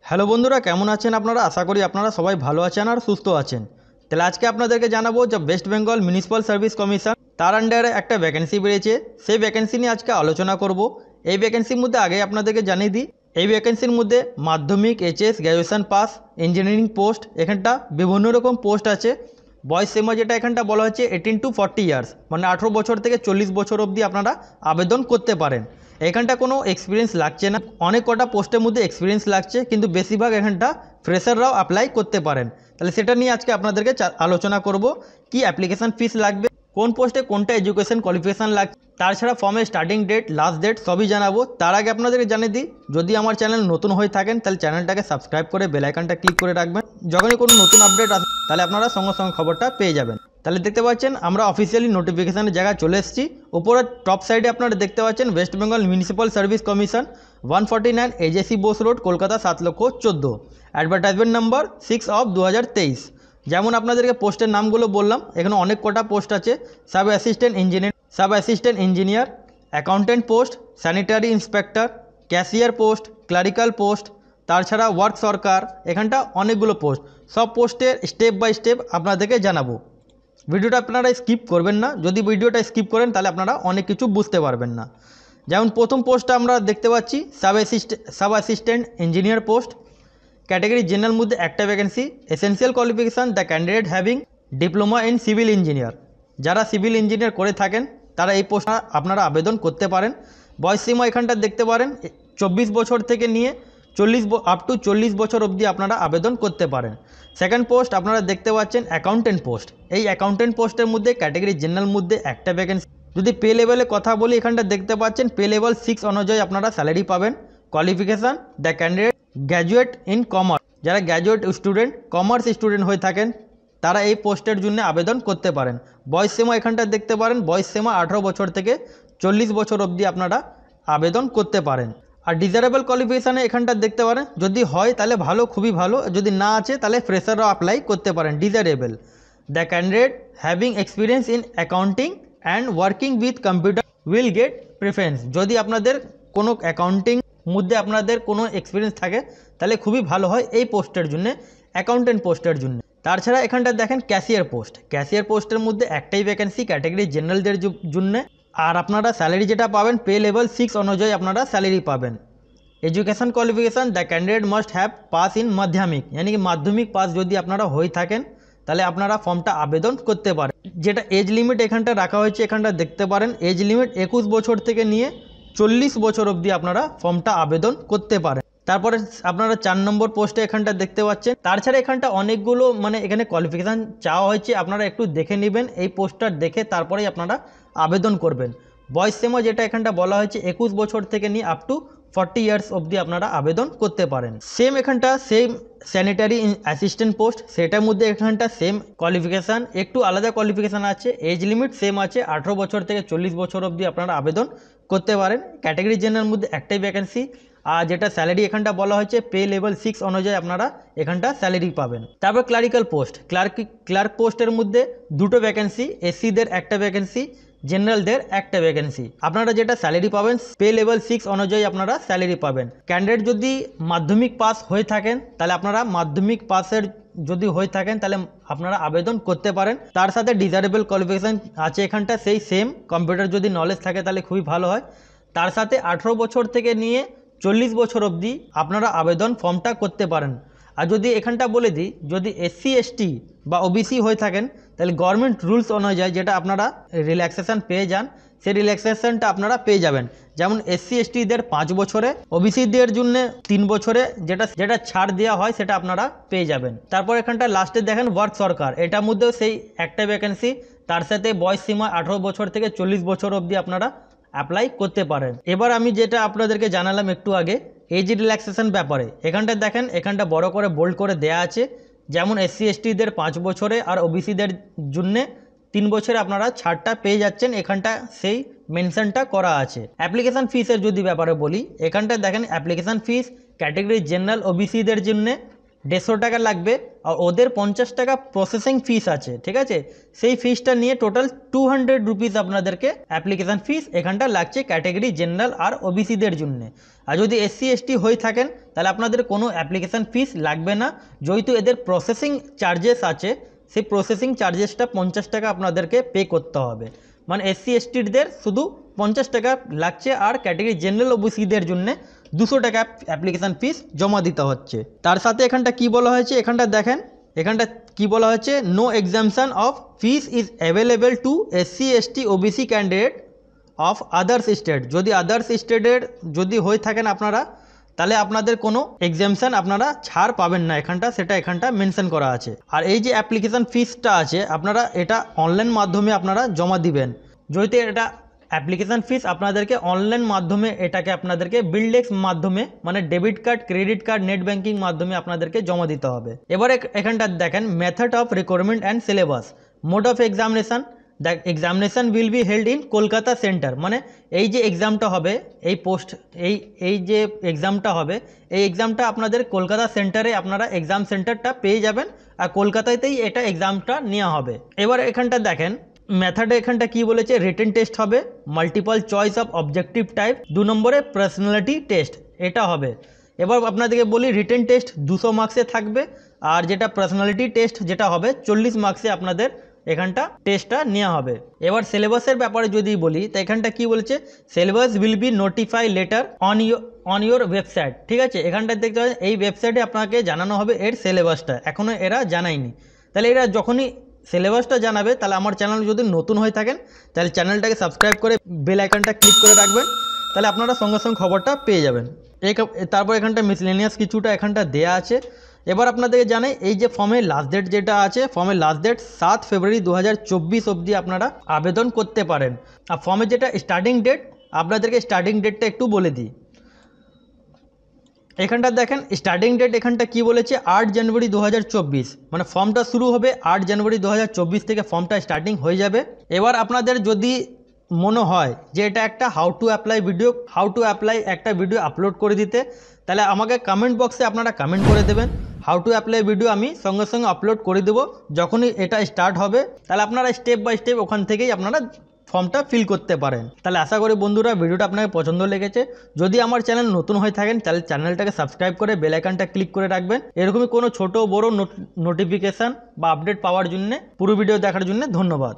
Hello বন্ধুরা, কেমন আছেন আপনারা? আশা করি আপনারা সবাই ভালো আছেন আর সুস্থ আছেন। তাহলে আজকে আপনাদেরকে জানাবো যে West Bengal municipal service commission তার আন্ডারে একটা ভ্যাকেন্সি বেরিয়েছে। সেই ভ্যাকেন্সি নিয়ে আজকে আলোচনা করব। এই ভ্যাকেন্সির মধ্যে আগে আপনাদেরকে জানিয়ে দিই, এই ভ্যাকেন্সির মধ্যে মাধ্যমিক, HS, graduation pass, engineering post, এখানটা বিভিন্ন রকম পোস্ট আছে। বয়স সীমা যেটা এখানটা বলা হচ্ছে 18 to 40 ইয়ার্স, মানে 18 বছর থেকে 40 বছর অবধি আপনারা আবেদন করতে পারেন। এখানটা কোনো এক্সপিরিয়েন্স লাগছে না। অনেক কটা পোস্টের মধ্যে এক্সপিরিয়েন্স লাগছে, কিন্তু বেশিরভাগ এখানটা ফ্রেশাররাও অ্যাপ্লাই করতে পারেন। তাহলে সেটা নিয়ে আজকে আপনাদেরকে আলোচনা করব। কি অ্যাপ্লিকেশান ফিস লাগবে, কোন পোস্টে কোনটা এডুকেশন কোয়ালিফিকেশান লাগছে, তাছাড়া ফর্মের স্টার্টিং ডেট, লাস্ট ডেট সবই জানাবো। তার আগে আপনাদেরকে জানিয়ে দিই, যদি আমার চ্যানেল নতুন হয়ে থাকেন তাহলে চ্যানেলটাকে সাবস্ক্রাইব করে বেল আইকনটা ক্লিক করে রাখবেন। যখনই কোনো নতুন আপডেট আসে তাহলে আপনারা সঙ্গে সঙ্গে খবরটা পেয়ে যাবেন। তাহলে দেখতে পাচ্ছেন আমরা অফিসিয়ালি নোটিফিকেশানের জায়গায় চলে এসেছি। উপরে টপ সাইডে আপনারা দেখতে পাচ্ছেন West Bengal municipal service commission 149 AJC Bose road, Kolkata 7,14,000। Advertisement number 6/2023। যেমন আপনাদেরকে পোস্টের নামগুলো বললাম, এখানে অনেক কটা পোস্ট আছে। Sub assistant engineer, accountant post, sanitary inspector, cashier post, clerical post, তাছাড়া ওয়ার্ক সরকার, এখানটা অনেকগুলো পোস্ট। সব পোস্টের স্টেপ বাই স্টেপ আপনাদেরকে জানাবো। ভিডিওটা আপনারা স্কিপ করবেন না। যদি ভিডিওটা স্কিপ করেন তাহলে আপনারা অনেক কিছু বুঝতে পারবেন না। যেমন প্রথম পোস্টটা আমরা দেখতে পাচ্ছি sub assistant engineer post. Category general মধ্যে একটা vacancy. Essential qualification the candidate having diploma in civil engineer. যারা সিভিল ইঞ্জিনিয়ার করে থাকেন তারা এই পোস্টটা আপনারা আবেদন করতে পারেন। বয়স সীমা এখানটা দেখতে পারেন 24 বছর থেকে নিয়ে 40 বছর অবধি আপনারা আবেদন করতে পারেন। সেকেন্ড পোস্ট আপনারা দেখতে পাচ্ছেন অ্যাকাউন্টেন্ট পোস্ট। এই অ্যাকাউন্টেন্ট পোস্টের মধ্যে ক্যাটাগরি জেনারেল মধ্যে একটা ভ্যাকেন্সি। যদি পে লেভেলে কথা বলি, এখানটা দেখতে পাচ্ছেন পে লেভেল 6 অনুযায়ী আপনারা স্যালারি পাবেন। Qualification the candidate graduate in commerce. যারা গ্র্যাজুয়েট স্টুডেন্ট, কমার্স স্টুডেন্ট হয়ে থাকেন তারা এই পোস্টের জন্য আবেদন করতে পারেন। বয়স সীমা এখানটা দেখতে পারেন, বয়স সীমা 18 বছর থেকে 40 বছর অবধি আপনারা আবেদন করতে পারেন। আর ডিজারেবল কোয়ালিফিকেশানে এখানটা দেখতে পারেন, যদি হয় তাহলে ভালো, খুবই ভালো। যদি না আছে তাহলে ফ্রেশাররাও অ্যাপ্লাই করতে পারেন। Desirable the candidate having experience in accounting and working with computer will get preference. যদি আপনাদের কোনো অ্যাকাউন্টিং মধ্যে আপনাদের কোনো এক্সপিরিয়েন্স থাকে তাহলে খুবই ভালো হয় এই পোস্টের জন্য, অ্যাকাউন্টেন্ট পোস্টের জন্য। তাছাড়া এখানটা দেখেন ক্যাশিয়ার পোস্ট। ক্যাশিয়ার পোস্টের মধ্যে একটাই ভ্যাকেন্সি, ক্যাটাগরি জেনারেলদের জন্য। আর আপনারা স্যালারি যেটা পাবেন পে লেভেল 6 অনুযায়ী আপনারা স্যালারি পাবেন। Education qualification the candidate must have pass in মাধ্যমিক, यानी কি মাধ্যমিক পাস যদি আপনারা হয়ে থাকেন তাহলে আপনারা ফর্মটা আবেদন করতে পারেন। যেটা এজ লিমিট এখানটা রাখা হয়েছে, এখানটা দেখতে পারেন এজ লিমিট 21 বছর থেকে নিয়ে 40 বছর অবধি আপনারা ফর্মটা আবেদন করতে পারেন। তারপরে আপনারা 4 নম্বর পোস্টে এখানটা দেখতে পাচ্ছেন। তাছাড়া এখানটা অনেকগুলো এখানে কোয়ালিফিকেশান চাওয়া হয়েছে, আপনারা একটু দেখে নেবেন। এই পোস্টটা দেখে তারপরেই আপনারা আবেদন করবেন। বয়স সীমা যেটা এখানটা বলা হয়েছে 21 বছর থেকে নিয়ে আপ টু 40 ইয়ার্স অবধি আপনারা আবেদন করতে পারেন। এখানটা সেম স্যানিটারি অ্যাসিস্ট্যান্ট পোস্ট, সেটার মধ্যে এখানটা সেম কোয়ালিফিকেশান, একটু আলাদা কোয়ালিফিকেশান আছে। এজ লিমিট সেম আছে, 18 বছর থেকে 40 বছর অবধি আপনারা আবেদন করতে পারেন। ক্যাটাগরি জেনারেল মধ্যে একটাই ভ্যাকেন্সি। আর যেটা স্যালারি এখানটা বলা হয়েছে পে লেভেল 6 অনুযায়ী আপনারা এখানটা স্যালারি পাবেন। তারপর ক্লারিক্যাল পোস্ট, ক্লার্ক পোস্টের মধ্যে দুটো ভ্যাকেন্সি। এসসিদের একটা ভ্যাকেন্সি, জেনারেলদের একটা ভ্যাকেন্সি। আপনারা যেটা স্যালারি পাবেন পে লেভেল 6 অনুযায়ী আপনারা স্যালারি পাবেন। ক্যান্ডিডেট যদি মাধ্যমিক পাস হয়ে থাকেন তাহলে আপনারা মাধ্যমিক পাসের যদি হয়ে থাকেন তাহলে আপনারা আবেদন করতে পারেন। তার সাথে ডিজারেবল কোয়ালিফিকেশান আছে এখানটা সেই সেম। কম্পিউটার যদি নলেজ থাকে তাহলে খুবই ভালো হয়। তার সাথে 18 বছর থেকে নিয়ে 40 বছর অবধি আপনারা আবেদন ফর্মটা করতে পারেন। আর যদি এখানটা বলে দিই, যদি SC ST বা OBC হয়ে থাকেন তাহলে গভর্নমেন্ট রুলস অনুযায়ী যেটা আপনারা রিল্যাক্সেশন পেয়ে যান, সেই রিল্যাক্সেশনটা আপনারা পেয়ে যাবেন। যেমন SC STদের 5 বছরে, OBCদের জন্য 3 বছরে যেটা ছাড় দেওয়া হয় সেটা আপনারা পেয়ে যাবেন। তারপর এখানটা লাস্টে দেখেন ওয়ার্ক সরকার, এটার মধ্যেও সেই একটা ভ্যাকেন্সি। তার সাথে বয়স সীমা 18 বছর থেকে 40 বছর অবধি আপনারা অ্যাপ্লাই করতে পারেন। এবার আমি যেটা আপনাদেরকে জানালাম একটু আগে এজ রিল্যাক্সেশন ব্যাপারে, এখানটা দেখেন এখানটা বড় করে বোল্ড করে দেয়া আছে। যেমন SC STদের 5 বছরে আর OBCদের জন্য 3 বছরে আপনারা ছাড়টা পেয়ে যাচ্ছেন, এখানটা সেই মেনশনটা করা আছে। অ্যাপ্লিকেশান ফিসের যদি ব্যাপারে বলি, এখানটা দেখেন অ্যাপ্লিকেশান ফিস ক্যাটাগরি জেনারেল OBCদের জন্য 150 টাকা লাগবে। আর ওদের 50 টাকা প্রসেসিং ফিস আছে, ঠিক আছে। সেই ফিসটা নিয়ে টোটাল 200 রুপিস আপনাদেরকে অ্যাপ্লিকেশান ফিস এখানটা লাগছে ক্যাটেগরি জেনারেল আর ওবিসিদের জন্য। আর যদি এসসি এসটি হয়ে থাকেন তাহলে আপনাদের কোনো অ্যাপ্লিকেশান ফিস লাগবে না, যেহেতু এদের প্রসেসিং চার্জেস আছে। সেই প্রসেসিং চার্জেসটা 50 টাকা আপনাদেরকে পে করতে হবে। মানে এসসি এসটিদের শুধু 50 টাকা লাগছে, আর ক্যাটেগরি জেনারেল ওবিসিদের জন্য 200 টাকা অ্যাপ্লিকেশান ফিস জমা দিতে হচ্ছে। তার সাথে এখানটা কি বলা হয়েছে, এখানটা দেখেন, এখানটা কি বলা হয়েছে, no exemption of fees is available to SC ST OBC candidate of others state. যদি আদার্স স্টেটের যদি হয়ে থাকেন আপনারা, তাহলে আপনাদের কোনো এক্সামশন আপনারা ছাড় পাবেন না এখানটা, সেটা এখানটা মেনশন করা আছে। আর এই যে অ্যাপ্লিকেশান ফিসটা আছে আপনারা এটা অনলাইন মাধ্যমে আপনারা জমা দিবেন। যেহেতু এটা অ্যাপ্লিকেশান ফিস আপনাদেরকে অনলাইন মাধ্যমে এটাকে আপনাদেরকে বিলডেক্স মাধ্যমে মানে debit card, credit card, net banking মাধ্যমে আপনাদেরকে জমা দিতে হবে। এবার এখানটা দেখেন method of requirement and syllabus, mode of examination. The examination will be held in Kolkata centre. মানে এই যে এক্সামটা হবে, এই যে এক্সামটা হবে, এই এক্সামটা আপনাদের কলকাতা সেন্টারে আপনারা এক্সাম সেন্টারটা পেয়ে যাবেন, আর কলকাতাতেই এটা এক্সামটা নেওয়া হবে। এবার এখানটা দেখেন মেথডে এখানটা কি বলেছে, রিটেন টেস্ট হবে, multiple choice of objective type, 2 নম্বরে পার্সোনালিটি টেস্ট এটা হবে। এবার আপনাদেরকে বলি রিটেন টেস্ট 200 মার্কসে থাকবে, আর যেটা পার্সোনালিটি টেস্ট যেটা হবে 40 মার্কসে আপনাদের এখানটা টেস্টটা নেওয়া হবে। এবার সিলেবাসের ব্যাপারে যদি বলি তো এখানটা কি বলছে, syllabus will be notify letter on your website. ঠিক আছে, এখানটা দেখতে পাচ্ছেন এই ওয়েবসাইটে আপনাকে জানানো হবে এর সিলেবাসটা, এখনও এরা জানায়নি। তাহলে এরা যখনই সিলেবাসটা জানাবে, তাহলে আমার চ্যানেল যদি নতুন হয়ে থাকেন তাহলে চ্যানেলটাকে সাবস্ক্রাইব করে বেল আইকনটা ক্লিক করে রাখবেন, তাহলে আপনারা সঙ্গে সঙ্গে খবরটা পেয়ে যাবেন। তারপর এখানটা মিসলেনিয়াস কিছুটা এখানটা দেয়া আছে। এবার আপনাদেরকে জানাই এই যে ফর্মের লাস্ট ডেট যেটা আছে, ফর্মের লাস্ট ডেট 7 ফেব্রুয়ারি 2024 অবধি আপনারা আবেদন করতে পারেন। আর ফর্মের যেটা স্টার্টিং ডেট, আপনাদেরকে স্টার্টিং ডেটটা একটু বলে দিই। এখানটা দেখেন স্টার্টিং ডেট এখানটা কি বলেছে, 8 জানুয়ারি 2024। মানে ফর্মটা শুরু হবে 8 জানুয়ারি 2024 থেকে ফর্মটা স্টার্টিং হয়ে যাবে। এবার আপনাদের যদি মনে হয় যে এটা একটা হাউ টু অ্যাপ্লাই একটা ভিডিও আপলোড করে দিতে, তাহলে আমাকে কমেন্ট বক্সে আপনারা কমেন্ট করে দেবেন। হাউ টু অ্যাপ্লাই ভিডিও আমি সঙ্গে সঙ্গে আপলোড করে দেবো যখনই এটা স্টার্ট হবে। তাহলে আপনারা স্টেপ বাই স্টেপ ওখান থেকেই আপনারা ফর্মটা ফিল করতে পারেন। তাহলে আশা করি বন্ধুরা ভিডিওটা আপনাকে পছন্দ লেগেছে। যদি আমার চ্যানেল নতুন হয়ে থাকেন তাহলে চ্যানেলটাকে সাবস্ক্রাইব করে বেল আইকনটা ক্লিক করে রাখবেন। এরকমই কোনো ছোট বড় নোটিফিকেশান বা আপডেট পাওয়ার জন্য পুরো ভিডিও দেখার জন্য ধন্যবাদ।